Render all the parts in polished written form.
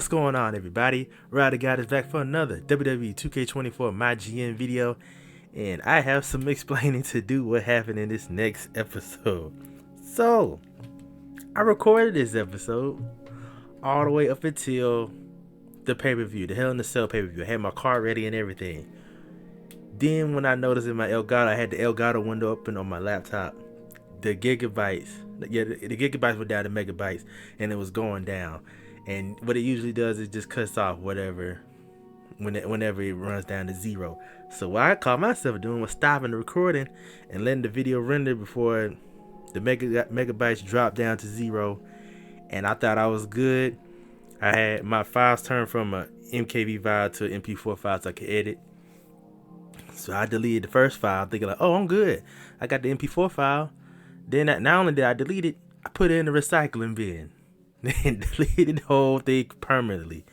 What's going on, everybody? Ryder God is back for another WWE 2K24 MyGM video, and I have some explaining to do what happened in this next episode. So, I recorded this episode all the way up until the pay-per-view, the Hell in the Cell pay-per-view. I had my card ready and everything. Then when I noticed in my Elgato, I had the Elgato window open on my laptop. The gigabytes, the gigabytes were down to megabytes, and it was going down. And what it usually does is just cuts off whatever, whenever it runs down to zero. So what I caught myself doing was stopping the recording and letting the video render before the megabytes dropped down to zero. And I thought I was good. I had my files turned from a MKV file to an MP4 file so I could edit. So I deleted the first file thinking like, oh, I'm good. I got the MP4 file. Then not only did I delete it, I put it in the recycling bin. Then deleted the whole thing permanently.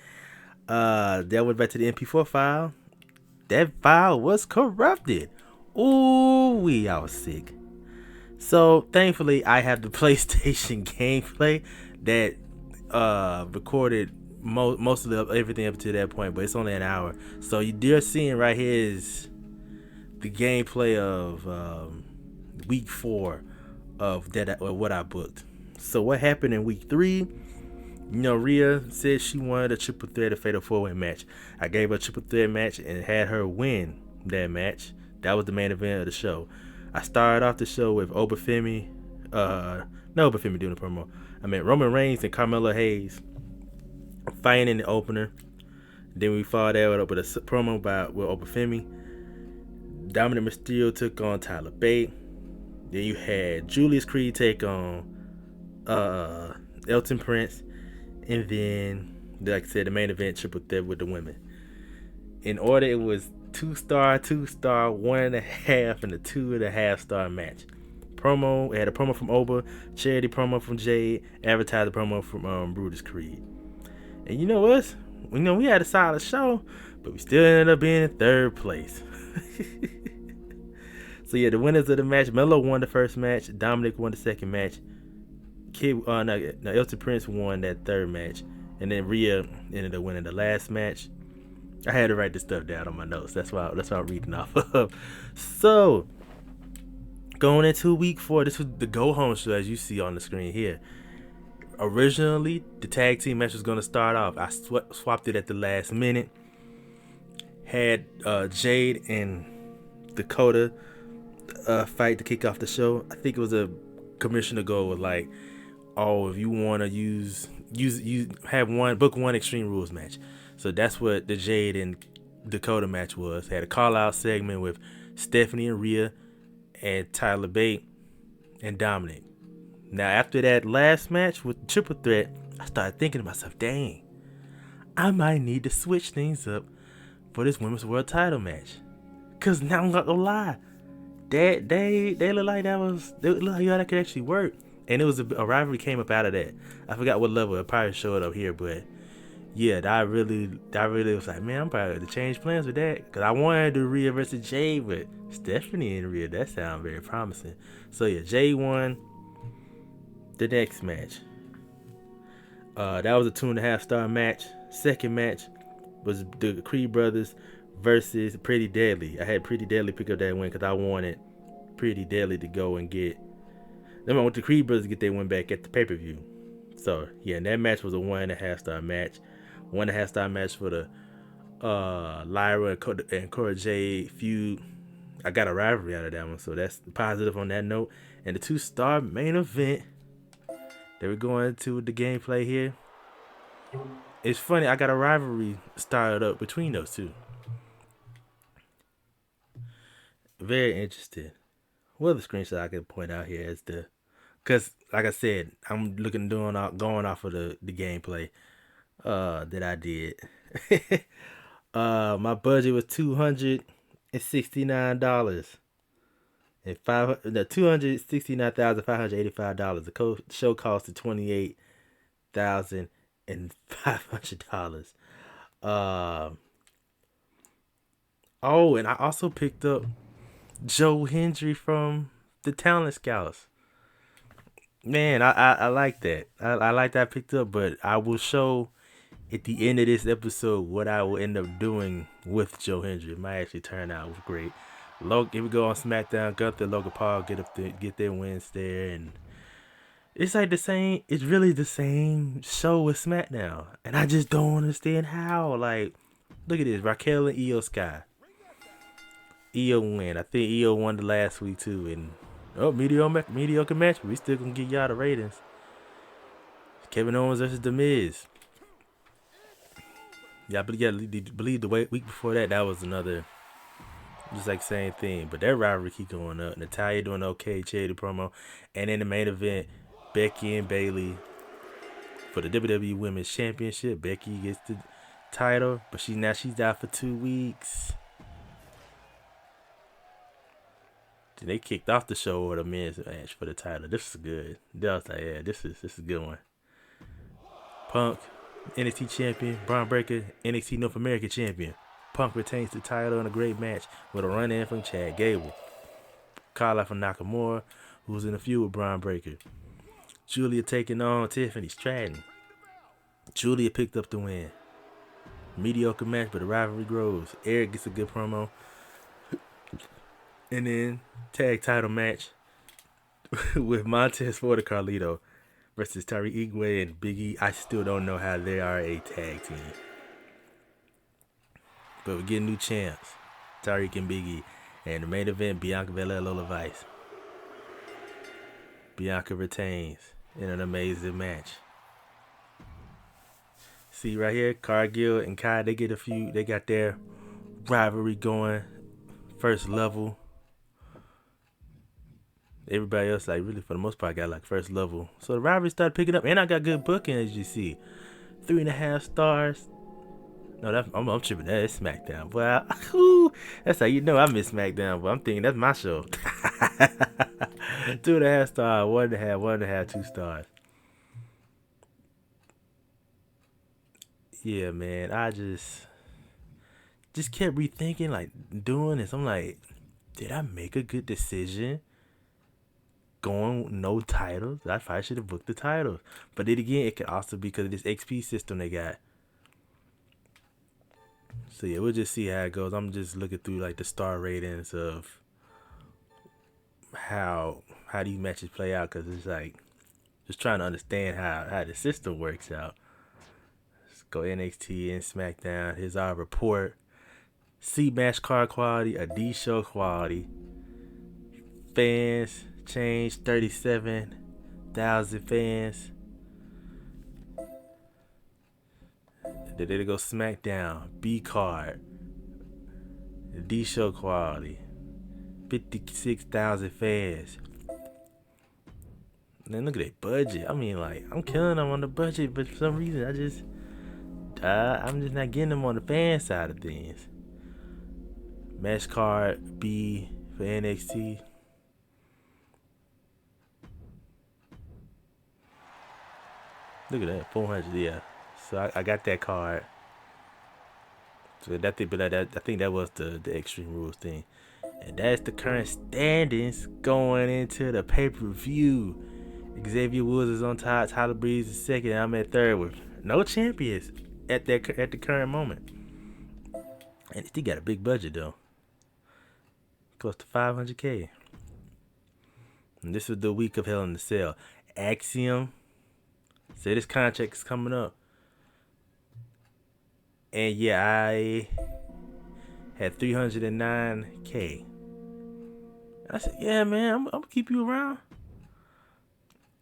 Then I went back to the MP4 file. That file was corrupted. Ooh, I was sick. So thankfully, I have the PlayStation gameplay that recorded most of everything up to that point, but it's only an hour. So you're seeing right here is the gameplay of week 4 of that, what I booked. So what happened in week 3? Rhea said she wanted a triple threat, a fatal 4-way match. I gave her a triple threat match and had her win that match. That was the main event of the show. I started off the show with Obafemi, not Obafemi doing the promo. I mean Roman Reigns and Carmelo Hayes fighting in the opener. Then we followed that up with a promo with Obafemi. Dominic Mysterio took on Tyler Bate. Then you had Julius Creed take on Elton Prince. And then, like I said, the main event triple threat with the women. In order, it was 2-star, 2-star, 1.5, and a 2.5-star match. Promo, it had a promo from Oba, charity promo from Jade, advertising promo from Brutus Creed. And you know what? We had a solid show, but we still ended up being in 3rd place. So yeah, the winners of the match, Melo won the first match, Dominic won the second match. Elton Prince won that 3rd match, and then Rhea ended up winning the last match. I had to write this stuff down on my notes. That's why I'm reading off of. So going into week 4, this was the go home show as you see on the screen here. Originally, the tag team match was going to start off. I swapped it at the last minute. Had Jade and Dakota fight to kick off the show. I think it was a commissioner goal with like, oh, if you want to book one Extreme Rules match. So that's what the Jade and Dakota match was. Had a call out segment with Stephanie and Rhea and Tyler Bate and Dominic. Now after that last match with the triple threat, I started thinking to myself, dang, I might need to switch things up for this women's world title match. Cause now I'm not gonna lie, they look like that could actually work. And it was a rivalry came up out of that. I forgot what level. It probably showed up here, but yeah, I really was like, man, I'm probably going to change plans with that. Because I wanted to do Rhea versus Jay, but Stephanie and Rhea, that sounds very promising. So yeah, Jay won the next match. That was a 2.5-star match. Second match was the Creed brothers versus Pretty Deadly. I had Pretty Deadly pick up that win because I wanted Pretty Deadly to go and get. Then I went to Creed brothers to get their win back at the pay-per-view. So yeah, and that match was a 1.5-star match. 1.5-star match for the Lyra and Cora Jade feud. I got a rivalry out of that one, so that's positive on that note. And the 2-star main event that we're going to the gameplay here. It's funny, I got a rivalry started up between those two. Very interesting. Well, the screenshot I can point out here is because like I said, I'm going off of the gameplay that I did. My budget was $269 and $269,585. The show costed $28,500. Oh, and I also picked up Joe Hendry from the Talent Scouts. Man, I like that. I like that I picked up, but I will show at the end of this episode, what I will end up doing with Joe Hendry might actually turn out great. If we go on SmackDown, Gunther, Logan Paul get their wins there, and it's like the same. It's really the same show with SmackDown, and I just don't understand how. Like, look at this: Raquel and Io Sky. Io win. I think Io won the last week too, and mediocre match, but we still gonna get y'all the ratings. Kevin Owens versus The Miz. Yeah, but yeah, believe the week before that was another, just like same thing. But that rivalry keep going up. Natalya doing okay, charity promo, and in the main event, Becky and Bayley for the WWE Women's Championship. Becky gets the title, but she's out for 2 weeks. Then they kicked off the show with a men's match for the title. This is good. I was like, yeah, this is a good one. Punk, NXT champion. Braun Breaker, NXT North America champion. Punk retains the title in a great match with a run-in from Chad Gable. Call out from Nakamura, who's in a feud with Braun Breaker. Julia taking on Tiffany Stratton. Julia picked up the win. Mediocre match, but the rivalry grows. Eric gets a good promo. And then tag title match with Montez Ford and Carlito versus Tariq Igwe and Big E. I still don't know how they are a tag team. But we're getting new champs, Tariq and Big E. And the main event, Bianca Belair, Lola Vice. Bianca retains in an amazing match. See right here, Cargill and Kai, they got their rivalry going. First level. Everybody else, like, really for the most part, got like first level. So the rivalry started picking up, and I got good booking, as you see. 3.5 stars. No, I'm tripping. That's SmackDown. Well, that's how you know I miss SmackDown. But I'm thinking that's my show. 2.5 stars, 1.5, 2 stars. Yeah, man. I just kept rethinking, like, doing this. I'm like, did I make a good decision? Going no titles. I probably should have booked the titles. But then again, it could also be because of this XP system they got. So yeah, we'll just see how it goes. I'm just looking through like the star ratings of how these matches play out, because it's like just trying to understand how the system works out. Let's go NXT and SmackDown. Here's our report. C match card quality, a D show quality. Fans changed 37,000 fans. Then they go SmackDown, B card, D show quality, 56,000 fans. Then look at that budget. I mean, like, I'm killing them on the budget, but for some reason I'm just not getting them on the fan side of things. Match card B for NXT. Look at that, 400. Yeah. So I got that card. So I think that was the Extreme Rules thing. And that's the current standings going into the pay-per-view. Xavier Woods is on top, Tyler Breeze is second, and I'm at third with no champions at the current moment. And he got a big budget though. Close to $500K. And this was the week of Hell in the Cell. Axiom said his contract is coming up. And yeah, I had $309K. I said, yeah, man, I'm gonna keep you around,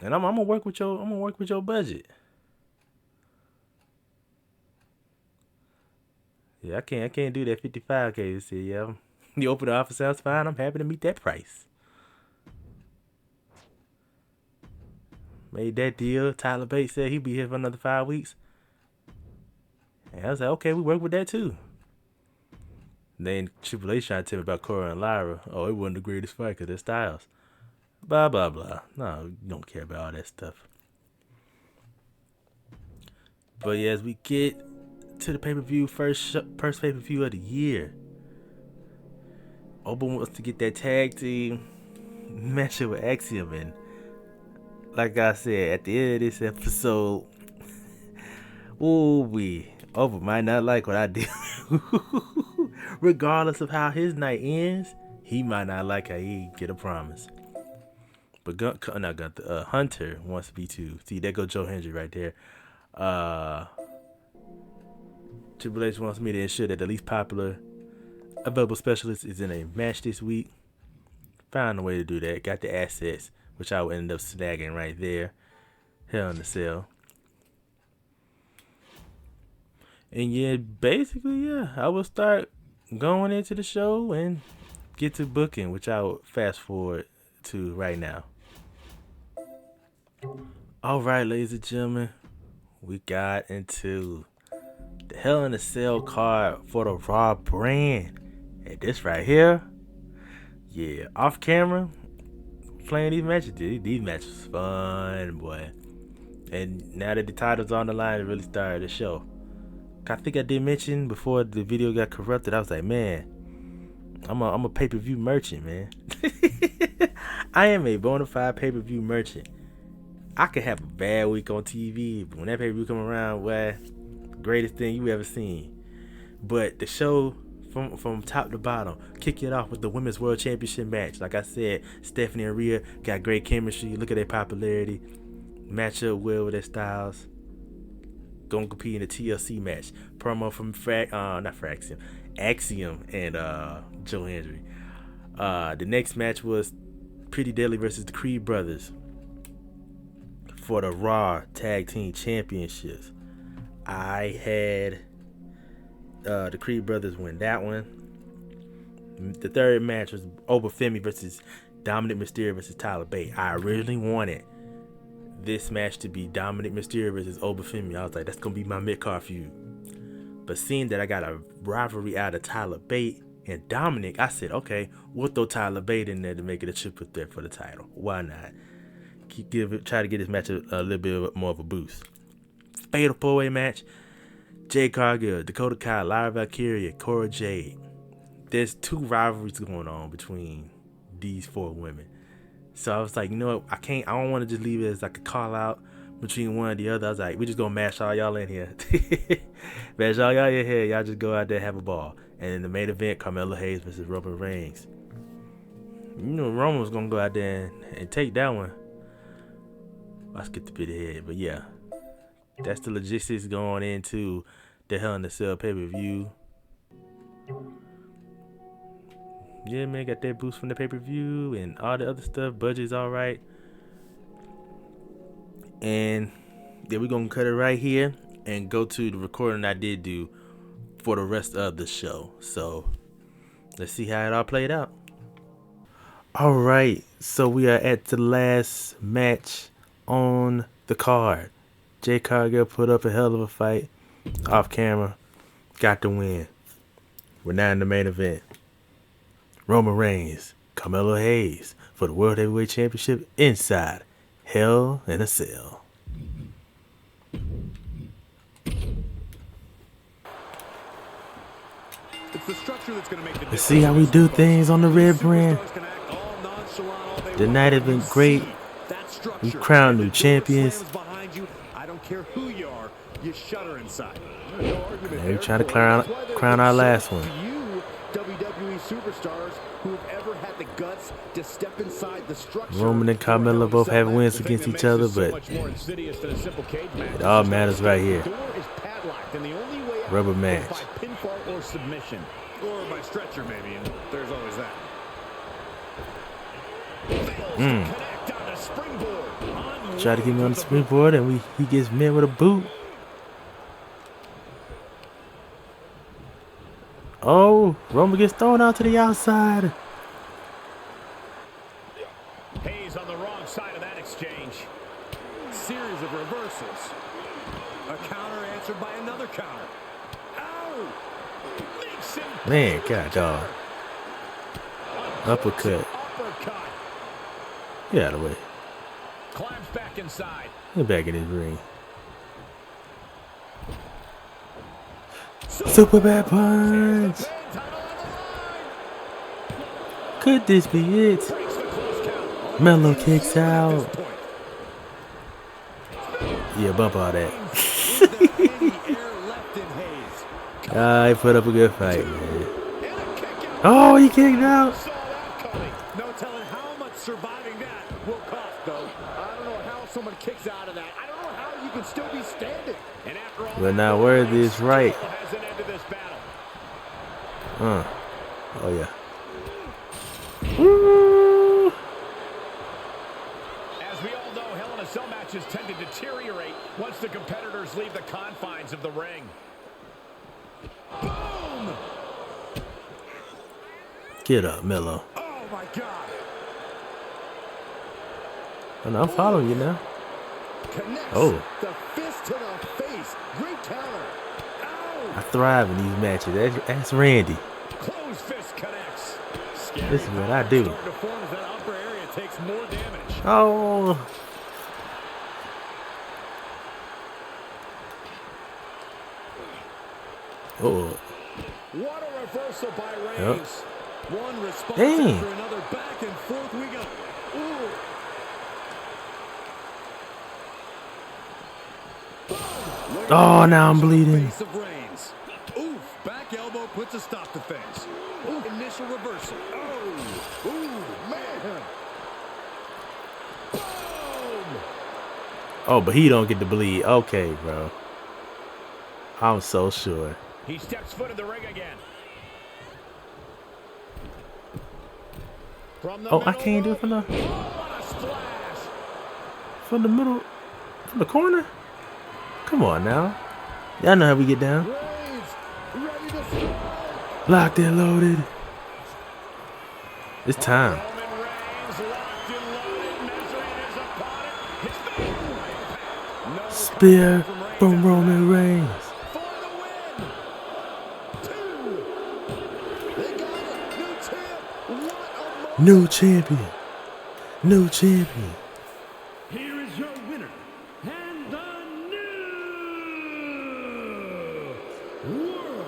and I'm gonna work with your budget. Yeah, I can't do that 55K this year. Yeah, the open offer sounds fine. I'm happy to meet that price. Made that deal. Tyler Bates said he'd be here for another 5 weeks. And I was like, okay, we work with that too. Then Triple H trying to tell me about Cora and Lyra. Oh, it wasn't the greatest fight because they're styles. Blah, blah, blah. No, you don't care about all that stuff. But yeah, as we get to the pay-per-view, first pay-per-view of the year, Oba wants to get that tag team matchup with Axiom. And like I said, at the end of this episode, Ooh, Over might not like what I did. Regardless of how his night ends, he might not like how he get a promise. But Hunter wants to be too. See, there go Joe Hendry right there. Triple H wants me to ensure that the least popular available specialist is in a match this week. Found a way to do that. Got the assets, which I would end up snagging right there. Hell in the Cell. And yeah, basically, yeah, I will start going into the show and get to booking, which I will fast forward to right now. All right, ladies and gentlemen, we got into the Hell in a Cell card for the Raw brand. And this right here, yeah, off camera, playing these matches. These matches fun, boy. And now that the title's on the line, it really started the show. I think I did mention before the video got corrupted, I was like, man, I'm a pay-per-view merchant, man. I am a bona fide pay-per-view merchant. I could have a bad week on TV, but when that pay-per-view come around, well, greatest thing you ever seen. But the show from top to bottom, kick it off with the Women's World Championship match. Like I said, Stephanie and Rhea got great chemistry. Look at their popularity. Match up well with their styles. Gonna compete in a TLC match. Promo from Axiom and Joe Hendry. The next match was Pretty Deadly versus the Creed Brothers for the Raw Tag Team Championships. I had the Creed Brothers win that one. The third match was Obafemi versus Dominic Mysterio versus Tyler Bate. I originally wanted this match to be Dominic Mysterio versus Obafemi. I was like, that's gonna be my mid-card feud. But seeing that I got a rivalry out of Tyler Bate and Dominic, I said, okay, we'll throw Tyler Bate in there to make it a triple threat for the title. Why not? Try to get this match a little bit more of a boost. Fatal 4-way match. Jade Cargill, Dakota Kai, Lyra Valkyria, Cora Jade. There's two rivalries going on between these four women. So I was like, you know what? I don't want to just leave it as like a call out between one or the other. I was like, we just gonna mash all y'all in here. Mash all y'all in here. Y'all just go out there and have a ball. And in the main event, Carmelo Hayes versus Roman Reigns. You know, Roman was gonna go out there and take that one. I skipped a bit ahead, but yeah. That's the logistics going into the Hell in a Cell pay-per-view. Yeah, man, got that boost from the pay-per-view and all the other stuff. Budget's all right. And then we're going to cut it right here and go to the recording I did do for the rest of the show. So let's see how it all played out. All right, so we are at the last match on the card. Jade Cargill put up a hell of a fight off camera. Got the win. We're now in the main event. Roman Reigns, Carmelo Hayes for the World Heavyweight Championship inside Hell in a Cell. Let's see how we do things on the red brand. The night has been great. We crowned new champions. I don't care who you are, you shudder inside. We're trying to crown our last one. WWE superstars who have ever had the guts to step inside the structure. Roman and Carmelo both have wins against each other, but it all matters right here. Rubber match. By pinfall or submission. Or by stretcher maybe, and there's always that. Try to get me on the springboard, and he gets met with a boot. Oh, Roman gets thrown out to the outside. Hayes on the wrong side of that exchange. Series of reversals. A counter answered by another counter. Ow! Man, God, dog. Uppercut. Get out of the way. Climbs back inside. Get back in his ring. Super bad punch. Could this be it? Melo kicks out. Yeah, bump all that. He put up a good fight, man. Oh, he kicked out. No telling how much surviving that will cost, though. I don't know how someone kicks out of that. I don't know how you can still be standing. And after all, We're not worthy is right. has an end to this battle. Oh yeah. Woo! As we all know, Hell in a Cell matches tend to deteriorate once the competitors leave the confines of the ring. Boom! Get up, Melo. Oh my God! Oh, no, I'm following you now. Connects Oh. the fist to the face. Great counter. Ow! I thrive in these matches. That's Randy. Close fist connects. Scary. This is what I do. Starting to form as that upper area takes more damage. Oh. Oh. What a reversal by Reigns. Yep. One response Dang. after another. Back and forth we go. Ooh. Oh, now I'm bleeding. Face of Reigns. Oof. Back elbow puts a stop to things. Ooh. Initial reversal. Oh. Ooh, man. Boom. Oh, but he don't get to bleed. Okay, bro. I'm so sure. He steps foot in the ring again. From the Oh, I middle can't do it rope. from the Oh, what a splash. from the middle, from the corner. Come on now. Y'all know how we get down. Reigns ready to strike. Locked and loaded. It's time. Roman Reigns locked and loaded, measuring his opponent. His face. No Spear comeback from Reigns Roman Reigns. for the win. Two. They got it. New champ. What a moment. New champion. New champion. Here is your winner and the new World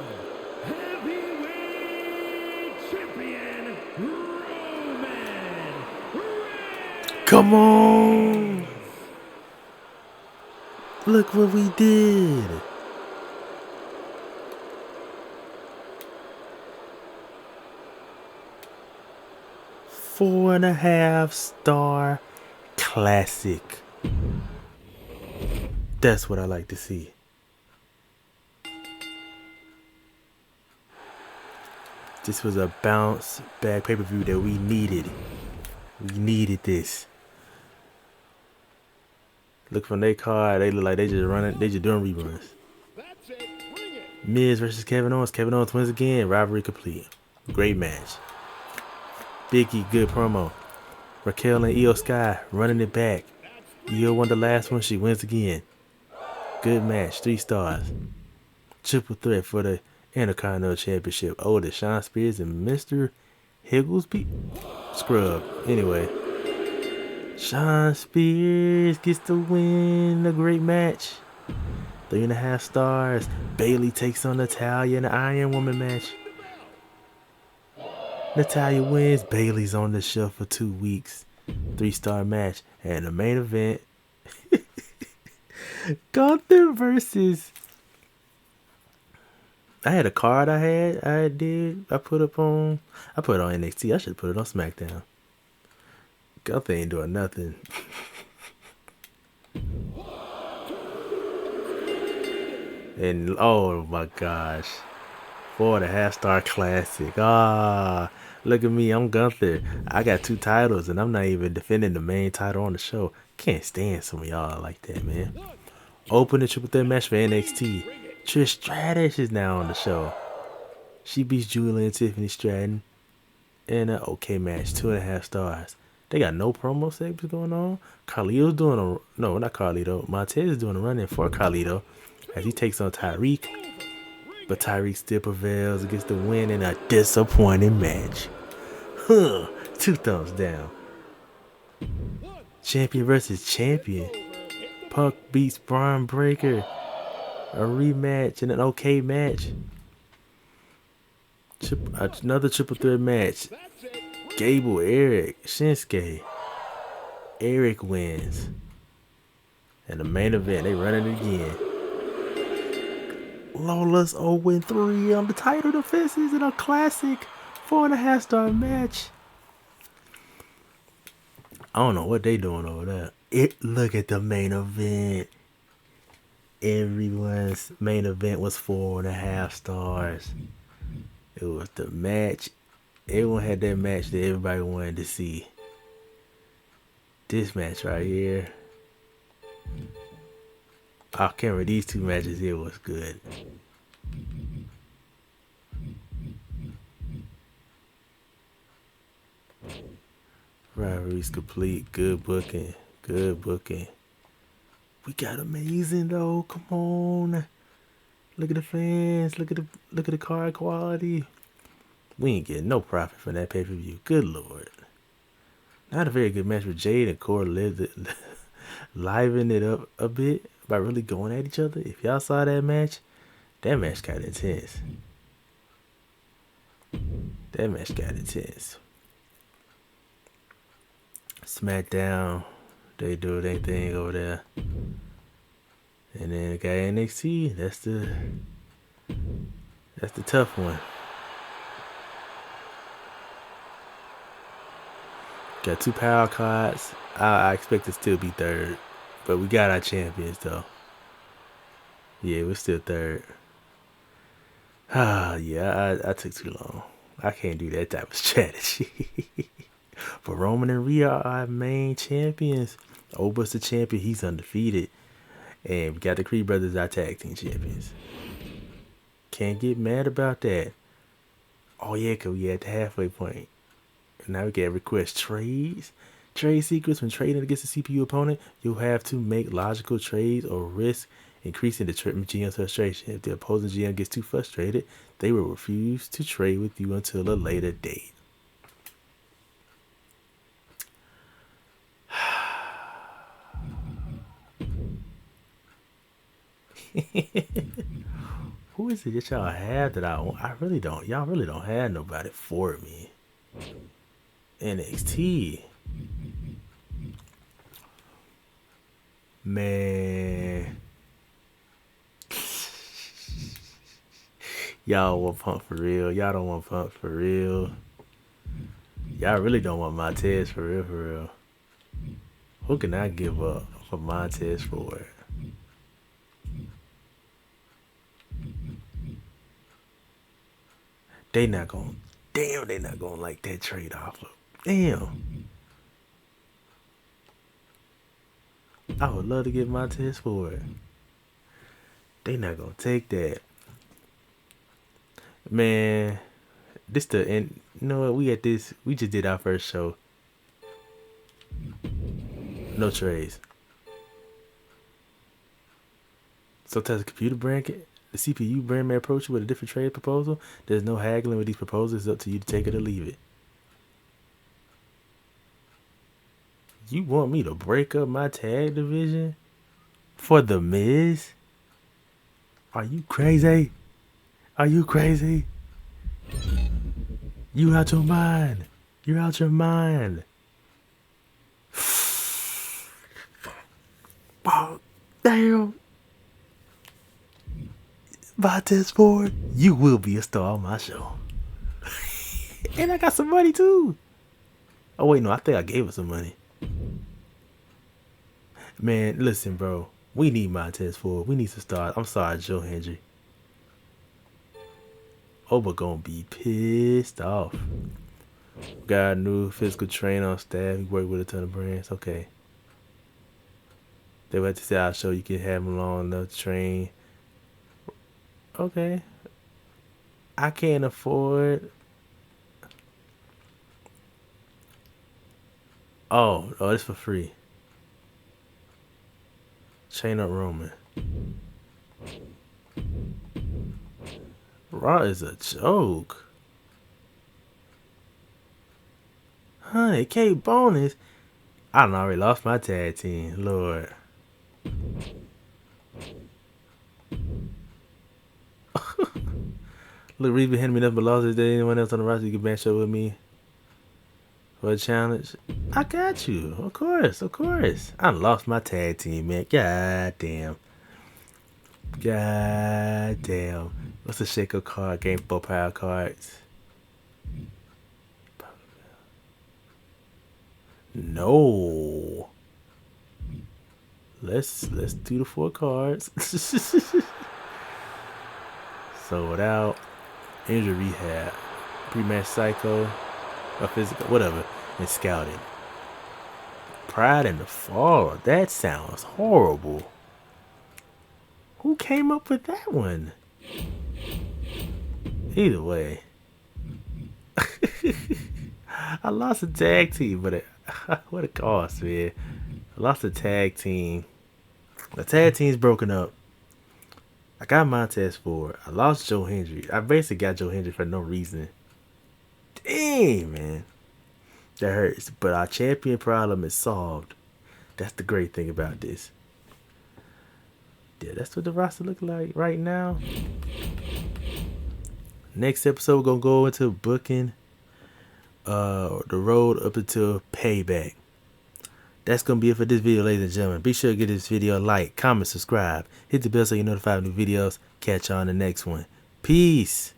Heavyweight Champion, Roman Reigns. Come on. Look what we did. $4.5-star classic. That's what I like to see. This was a bounce back pay-per-view that we needed. We needed this. Look from their card, they look like they just running, they just doing reruns. That's it. Bring it. Miz versus Kevin Owens. Kevin Owens wins again. Rivalry complete. Great match. Big E, good promo. Raquel and Io Sky running it back. Io won the last one. She wins again. Good match. 3 stars. Triple threat for the Intercontinental Championship. Otis, Shawn Spears, and Mr. Higglesby. Scrub. Anyway. Shawn Spears gets the win. A great match. 3.5 stars. Bayley takes on Natalya in the Iron Woman match. Natalya wins. Bayley's on the shelf for 2 weeks. 3-star match. And the main event. Gunther versus. I had a card I put it on NXT. I should put it on SmackDown. Gunther ain't doing nothing. And oh my gosh. 4.5-star classic. Look at me. I'm Gunther. I got 2 titles and I'm not even defending the main title on the show. Can't stand some of y'all like that, man. Open the triple threat match for NXT. Trish Stratus is now on the show. She beats Julie and Tiffany Stratton in an okay match. 2.5 stars. They got no promo segments going on. Carlito's doing a... No, not Carlito. Montez is doing a run-in for Carlito as he takes on Tyreek. But Tyreek still prevails against the win in a disappointing match. 2 thumbs down. Champion versus champion. Punk beats Braun Breaker. A rematch and an okay match. Another triple threat match. Gable, Eric, Shinsuke. Eric wins. And the main event, they run it again. Lola's 0-3 on the title defenses in a classic 4.5-star match. I don't know what they doing over there. Look at the main event. Everyone's main event was 4.5 stars. It was the match. Everyone had that match that everybody wanted to see. This match right here. Off camera, these two matches here was good. Rivalry's complete. Good booking. Good booking. We got amazing though. Come on. Look at the fans. Look at the card quality. We ain't getting no profit from that pay-per-view. Good lord. Not a very good match with Jade and Core livened it up a bit by really going at each other. If y'all saw that match got intense. That match got intense. SmackDown, they do their thing over there. And then the guy NXT, that's the tough one. Got 2 power cards. I expect to still be third. But we got our champions though. Yeah, we're still third. Yeah, I took too long. I can't do that type of strategy. But Roman and Rhea are our main champions. Oba's the champion. He's undefeated. And we got the Creed Brothers, our tag team champions. Can't get mad about that. Oh, yeah, because we at the halfway point. Now we can request trades. Trade secrets. When trading against a CPU opponent, you'll have to make logical trades or risk increasing the GM's frustration. If the opposing GM gets too frustrated, they will refuse to trade with you until a later date. Who is it that y'all have that I really don't? Y'all really don't have nobody for me. NXT. Man. Y'all want Punk for real. Y'all don't want Punk for real. Y'all really don't want Montez for real, for real. Who can I give up for Montez for? They not gonna like that trade offer. Damn. I would love to get Montez for it. They not gonna take that. Man, you know what, we just did our first show. No trades. Sometimes the computer brand the CPU brand may approach you with a different trade proposal. There's no haggling with these proposals. It's up to you to take it or leave it. You want me to break up my tag division for The Miz? Are you crazy? Are you crazy? You out your mind. You're out your mind. Oh, damn. Montez Ford, you will be a star on my show. And I got some money too. Oh wait, no, I think I gave her some money. Man, listen, bro. We need Montez Ford. We need some stars. I'm sorry, Joe Hendry. Oba gonna be pissed off. Got a new physical trainer on staff. He worked with a ton of brands. Okay. They went to say our show. You can have him long enough to train. Okay. I can't afford. Oh, it's for free. Chain up Roman. Raw is a joke. 100K bonus. I done already lost my tag team. Lord. Look, Reed been hitting me nothing but losses. Is there anyone else on the roster you can match up with me for a challenge? I got you. Of course. I lost my tag team, man. God damn. God damn. What's a Shaco card? Game 4 power cards. No. Let's do the 4 cards. Sold out. Injury rehab. Pre-match psycho. Or physical. Whatever. And scouting. Pride in the fall. That sounds horrible. Who came up with that one? Either way. I lost a tag team, but what a cost, man. I lost a tag team. The tag team's broken up. I got Montez Ford. I lost Joe Hendry. I basically got Joe Hendry for no reason. Damn, man. That hurts. But our champion problem is solved. That's the great thing about this. Yeah, that's what the roster look like right now. Next episode, we're going to go into booking the road up until Payback. That's going to be it for this video, ladies and gentlemen. Be sure to give this video a like, comment, subscribe. Hit the bell so you're notified of new videos. Catch you on the next one. Peace.